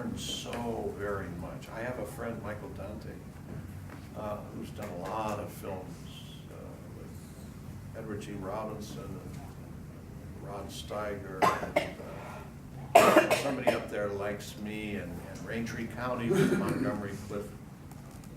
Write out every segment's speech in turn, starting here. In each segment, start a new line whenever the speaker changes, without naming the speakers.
learn so very much. I have a friend, Michael Dante, who's done a lot of films with Edward G. Robinson and Rod Steiger. And, somebody up there likes me, and Raintree County with Montgomery Cliff.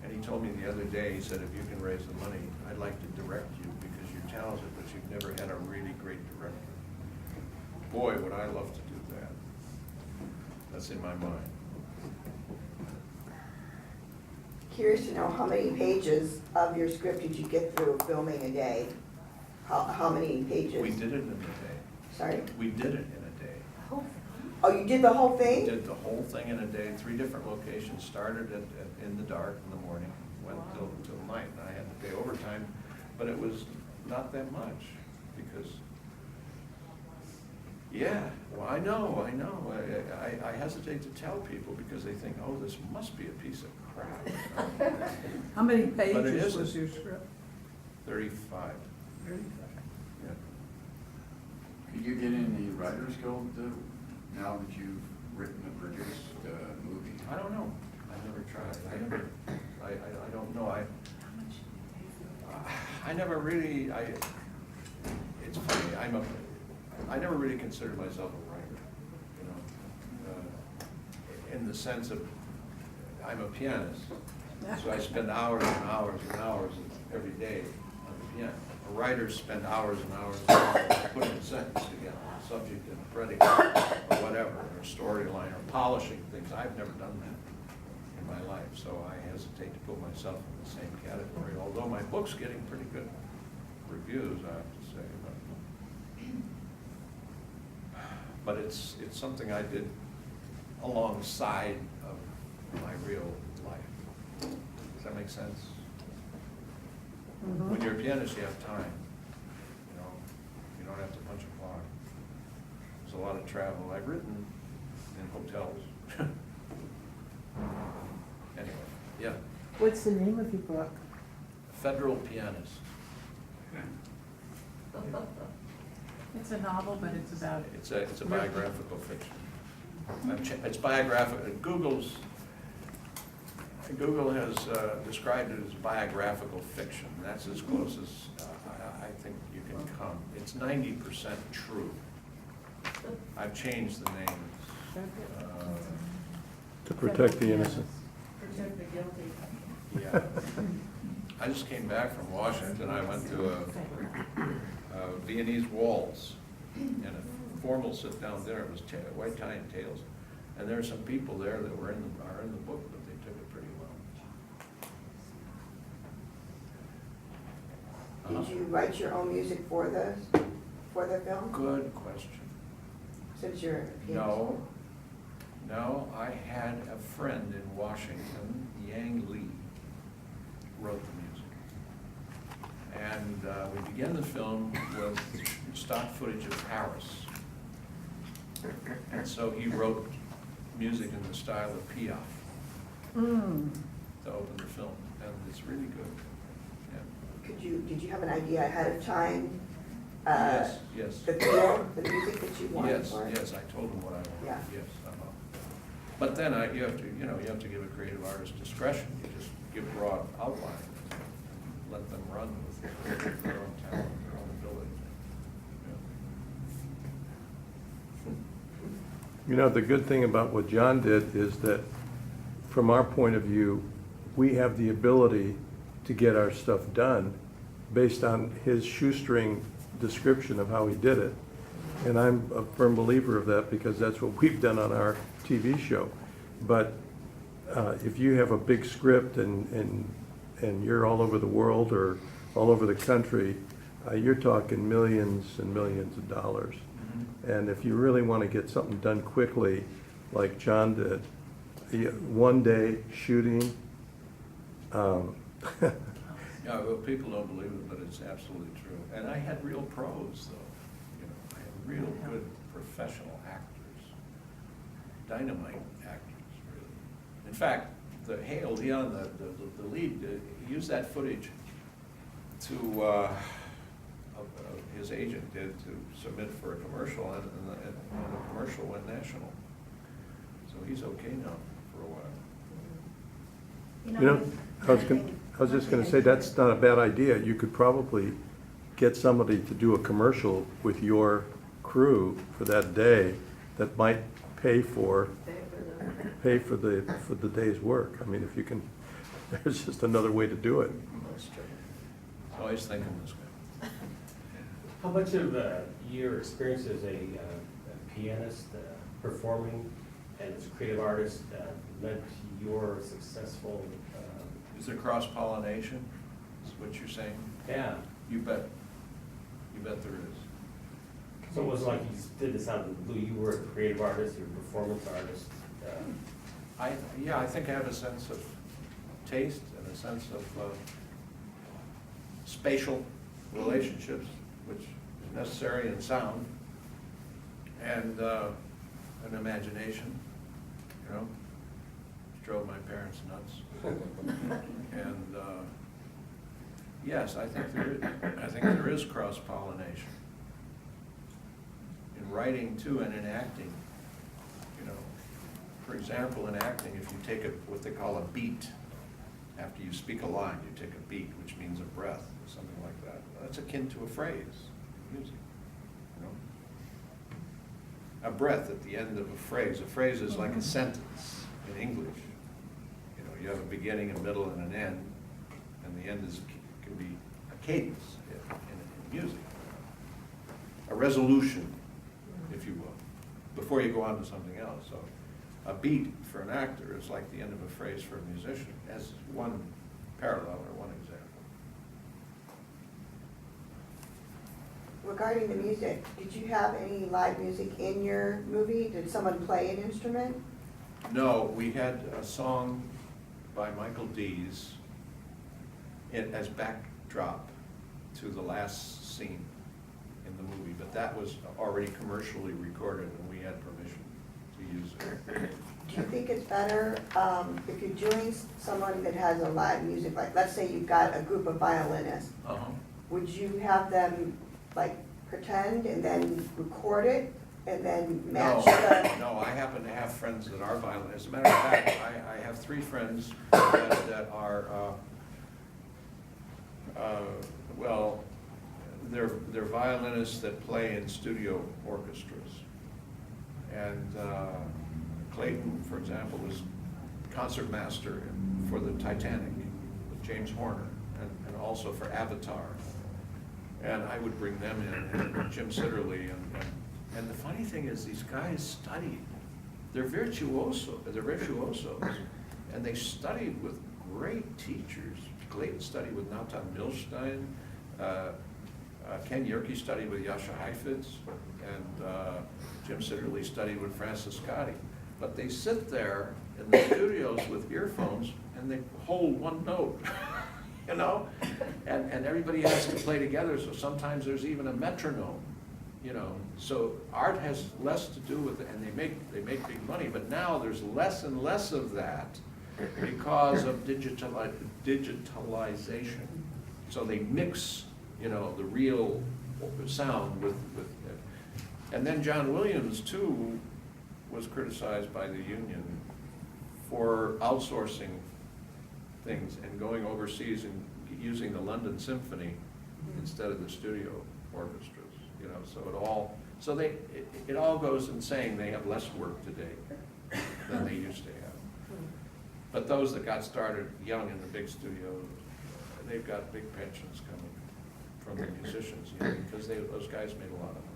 And he told me the other day, he said, if you can raise the money, I'd like to direct you because you're talented, but you've never had a really great director. Boy, would I love to do that. That's in my mind.
Curious to know how many pages of your script did you get through filming a day? How many pages?
We did it in a day.
Sorry?
We did it in a day.
Oh, you did the whole
We
thing?
did the whole thing in a day, 3 different locations, started in the dark in the morning, went till night, and I had to pay overtime, but it was not that much, because, yeah, well, I know, I hesitate to tell people because they think, oh, this must be a piece of crap.
How many
But it
pages
isn't.
was your script?
35,
35.
yeah.
Could you get in the Writers Guild now that you've written and produced a movie?
I don't know, I never tried, I don't know, I never really, it's funny, I never really considered myself a writer, you know, in the sense of, I'm a pianist, so I spend hours and hours and hours every day on the piano. Writers spend hours and hours and hours putting a sentence together, a subject and a predicate, or whatever, or storyline, or polishing things. I've never done that in my life, so I hesitate to put myself in the same category, although my book's getting pretty good reviews, I have to say. But it's something I did alongside of my real life. Does that make sense? When you're a pianist, you have time. You know, you don't have to punch a clock. There's a lot of travel. I've written in hotels. Anyway, yeah.
What's the name of your book?
Federal Pianist.
It's a novel, but it's about.
It's a biographical fiction. It's biographical. Google has described it as biographical fiction. That's as close as I think you can come. It's 90% true. I've changed the names.
To protect the innocent.
Protect the guilty.
Yeah. I just came back from Washington. I went to a Viennese waltz and a formal sit-down dinner. It was white tie and tails. And there are some people there that are in the book, but they took it pretty well.
Did you write your own music for the film?
Good question.
Since you're a pianist?
No, I had a friend in Washington, Yang Lee, wrote the music. And we began the film with stock footage of Paris. And so he wrote music in the style of Piaf to open the film, and it's really good. Yeah.
Did you have an idea ahead of time?
Yes.
The feel, the music that you wanted for it?
Yes, I told him what I wanted,
Yeah.
yes. But then you have to give a creative artist discretion. You just give broad outlines, let them run with their own talent, their own ability.
You know, the good thing about what John did is that, from our point of view, we have the ability to get our stuff done based on his shoestring description of how he did it. And I'm a firm believer of that because that's what we've done on our TV show. But if you have a big script and you're all over the world or all over the country, you're talking millions and millions of dollars. And if you really want to get something done quickly, like John did, one day shooting.
Yeah, well, people don't believe it, but it's absolutely true. And I had real pros, though. You know, I had real good professional actors, dynamite actors, really. In fact, Hale Leon, the lead, he used that footage to his agent did to submit for a commercial, and the commercial went national. So he's okay now for a while.
You know, I was just gonna say, that's not a bad idea. You could probably get somebody to do a commercial with your crew for that day that might pay for the day's work. I mean, if you can, there's just another way to do it.
That's true. Always thinking this way.
How much of your experience as a pianist, performing, and as a creative artist led to your successful?
Is there cross-pollination, is what you're saying?
Yeah.
You bet. You bet there is.
So it wasn't like you just did this out of the blue. You were a creative artist, you're a performance artist.
Yeah, I think I have a sense of taste and a sense of spatial relationships, which is necessary and sound, and an imagination, you know, which drove my parents nuts. And yes, I think there is cross-pollination in writing too, and in acting. You know, for example, in acting, if you take what they call a beat, after you speak a line, you take a beat, which means a breath, or something like that. That's akin to a phrase in music, you know? A breath at the end of a phrase. A phrase is like a sentence in English. You know, you have a beginning, a middle, and an end, and the end can be a cadence in music. A resolution, if you will, before you go on to something else. So a beat for an actor is like the end of a phrase for a musician, as one parallel or one example.
Regarding the music, did you have any live music in your movie? Did someone play an instrument?
No, we had a song by Michael Dees as backdrop to the last scene in the movie, but that was already commercially recorded and we had permission to use it.
Do you think it's better if you're doing someone that has a live music, like let's say you've got a group of violinists, would you have them like pretend and then record it and then match the?
No, I happen to have friends that are violinists. As a matter of fact, I have 3 friends that are, well, they're violinists that play in studio orchestras. And Clayton, for example, was concertmaster for the Titanic with James Horner, and also for Avatar. And I would bring them in, and Jim Sitterly, and the funny thing is, these guys studied. They're virtuosos, and they studied with great teachers. Clayton studied with Natan Milstein, Ken Yerke studied with Jascha Heifetz, and Jim Sitterly studied with Francis Scotti. But they sit there in the studios with earphones and they hold one note, you know? And everybody has to play together, so sometimes there's even a metronome, you know? So art has less to do with it, and they make big money, but now there's less and less of that because of digitalization. So they mix, you know, the real sound with and then John Williams too was criticized by the union for outsourcing things and going overseas and using the London Symphony instead of the studio orchestras, you know, so it all goes in saying they have less work today than they used to have. But those that got started young in the big studios, they've got big pensions coming from the musicians, you know, because those guys made a lot of money.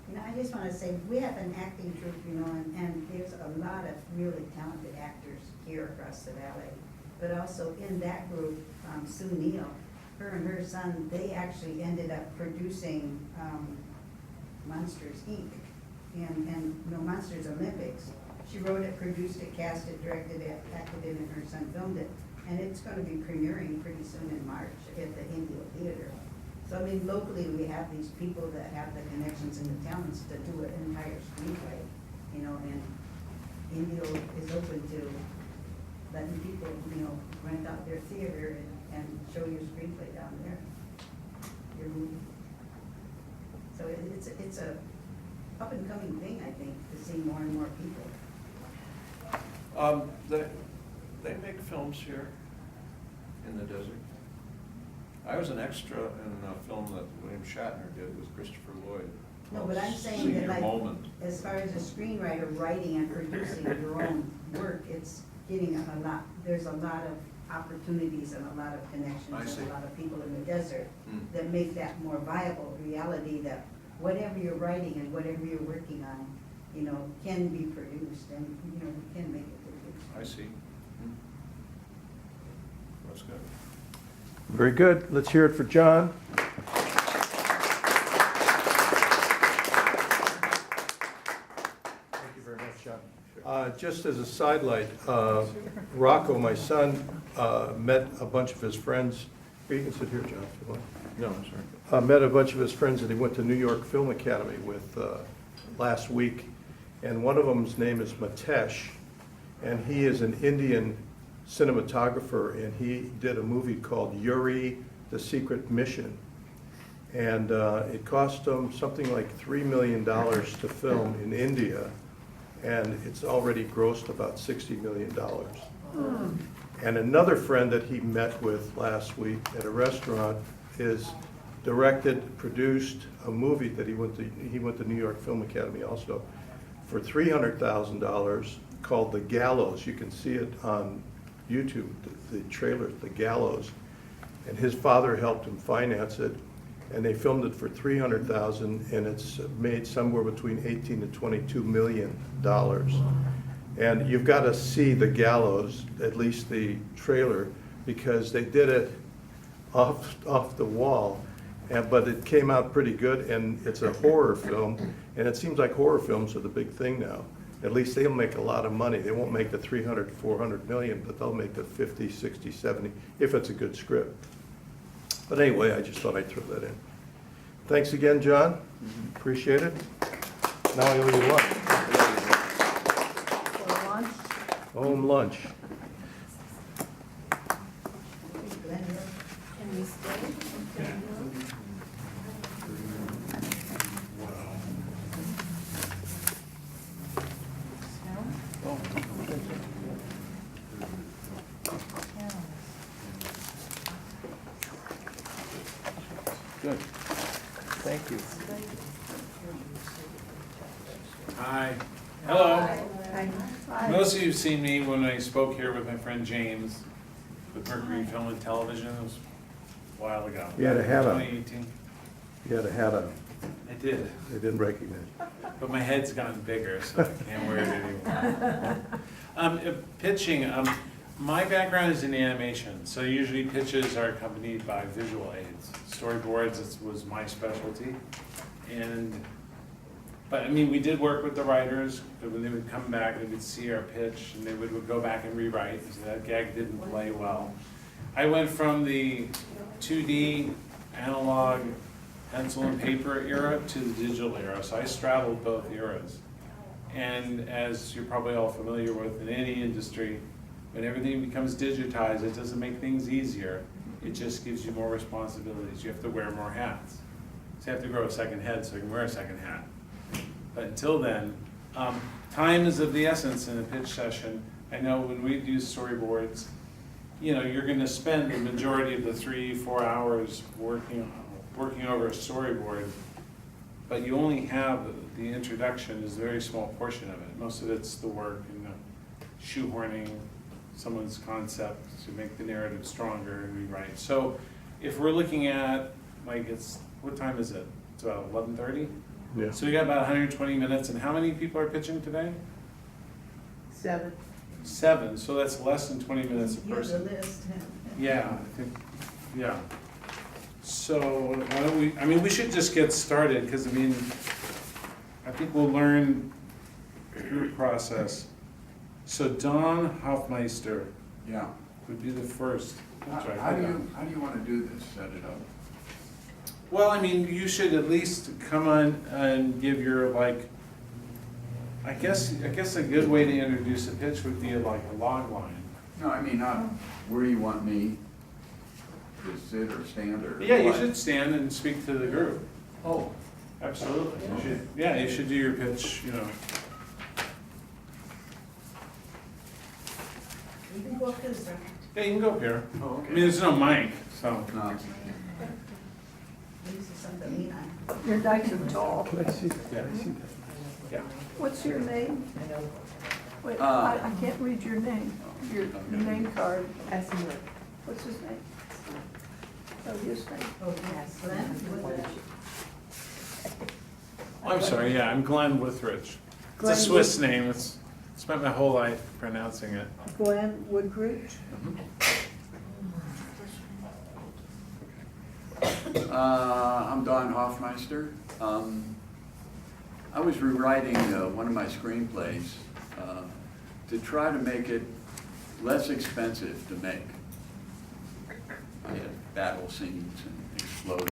You know, I just want to say, we have an acting troupe, you know, and there's a lot of really talented actors here across the valley. But also in that group, Sue Neal, her and her son, they actually ended up producing Monsters, Inc. and you know, Monsters Olympics. She wrote it, produced it, cast it, directed it, acted in it, and her son filmed it. And it's going to be premiering pretty soon in March at the Indio Theater. So I mean, locally, we have these people that have the connections and the talents to do an entire screenplay, you know, and Indio is open to letting people, you know, rent out their theater and show your screenplay down there, your movie. So it's a up and coming thing, I think, to see more and more people.
They make films here in the desert. I was an extra in a film that William Shatner did with Christopher Lloyd.
No, but I'm saying
Senior
that like,
Moment.
as far as a screenwriter writing and producing your own work, it's getting a lot, there's a lot of opportunities and a lot of
I
connections
see.
and a lot of people in the desert
Mm.
that make that more viable reality, that whatever you're writing and whatever you're working on, you know, can be produced and, you know, we can make it produced.
I see. That's good.
Very good. Let's hear it for John.
Thank you very much, John.
Just as a sidelight, Rocco, my son, met a bunch of his friends. Here, you can sit here, John, if you want.
No, I'm sorry.
Met a bunch of his friends that he went to New York Film Academy with last week. And one of them's name is Matesh, and he is an Indian cinematographer, and he did a movie called Yuri, The Secret Mission. And it cost him something like $3 million to film in India, and it's already grossed about $60 million. And another friend that he met with last week at a restaurant is directed, produced a movie that he went to New York Film Academy also, for $300,000 called The Gallows. You can see it on YouTube, the trailer, The Gallows. And his father helped him finance it, and they filmed it for $300,000, and it's made somewhere between 18 to 22 million dollars. And you've got to see The Gallows, at least the trailer, because they did it off the wall, but it came out pretty good, and it's a horror film, and it seems like horror films are the big thing now. At least they'll make a lot of money. They won't make the 300, 400 million, but they'll make the 50, 60, 70, if it's a good script. But anyway, I just thought I'd throw that in. Thanks again, John. Appreciate it. Now I owe you lunch.
For lunch?
Home lunch.
Can we stay?
Good. Thank you.
Hi. Hello.
Hi.
Most of you have seen me when I spoke here with my friend James with Mercury Film and Television. It was a while ago.
You had a hat on.
2018.
You had a hat on.
I did,
They didn't recognize you.
but my head's gotten bigger, so I can't wear it anymore. Pitching, my background is in animation, so usually pitches are accompanied by visual aids. Storyboards was my specialty. But I mean, we did work with the writers, but when they would come back, they would see our pitch, and they would go back and rewrite, because that gag didn't play well. I went from the 2D analog pencil and paper era to the digital era, so I straddled both eras. And as you're probably all familiar with in any industry, when everything becomes digitized, it doesn't make things easier, it just gives you more responsibilities. You have to wear more hats. So you have to grow a second head so you can wear a second hat. But until then, time is of the essence in a pitch session. I know when we do storyboards, you know, you're gonna spend the majority of the 3-4 hours working over a storyboard, but you only have the introduction is a very small portion of it. Most of it's the work and the shoehorning someone's concept to make the narrative stronger and rewrite. So if we're looking at, like, what time is it? It's about 11:30?
Yeah.
So we got about 120 minutes, and how many people are pitching today?
7.
7, so that's less than 20 minutes a
You have the
person.
list.
Yeah, I think, yeah. So why don't we should just get started, because I mean, I think we'll learn through the process. So Don Hoffmeister
Yeah.
would be the first. That's right.
How do you want to do this, set it up?
Well, I mean, you should at least come on and give your, like, I guess a good way to introduce a pitch would be like a log line.
No, I mean, not where you want me to sit or stand or
Yeah, you
what?
should stand and speak to the group.
Oh,
Absolutely. You should, yeah, you should do your pitch, you know.
Well, because
Yeah, you can go up here.
Oh,
I mean,
okay.
there's no mic, so.
No.
this is something to lean on.
You're nice and tall.
Can I see,
Yeah.
can I see that?
Yeah.
What's your name? Wait,
Uh,
I can't read your name, your name card.
As you were.
What's his name? Oh, his name.
Oh, yes, Glenn, Woodridge.
I'm sorry, yeah, I'm Glenn Withridge. It's a
Glenn
Swiss name, it's, spent my whole life pronouncing it.
Glenn Woodridge.
I'm Don Hoffmeister. I was rewriting one of my screenplays to try to make it less expensive to make. I had battle scenes and explosions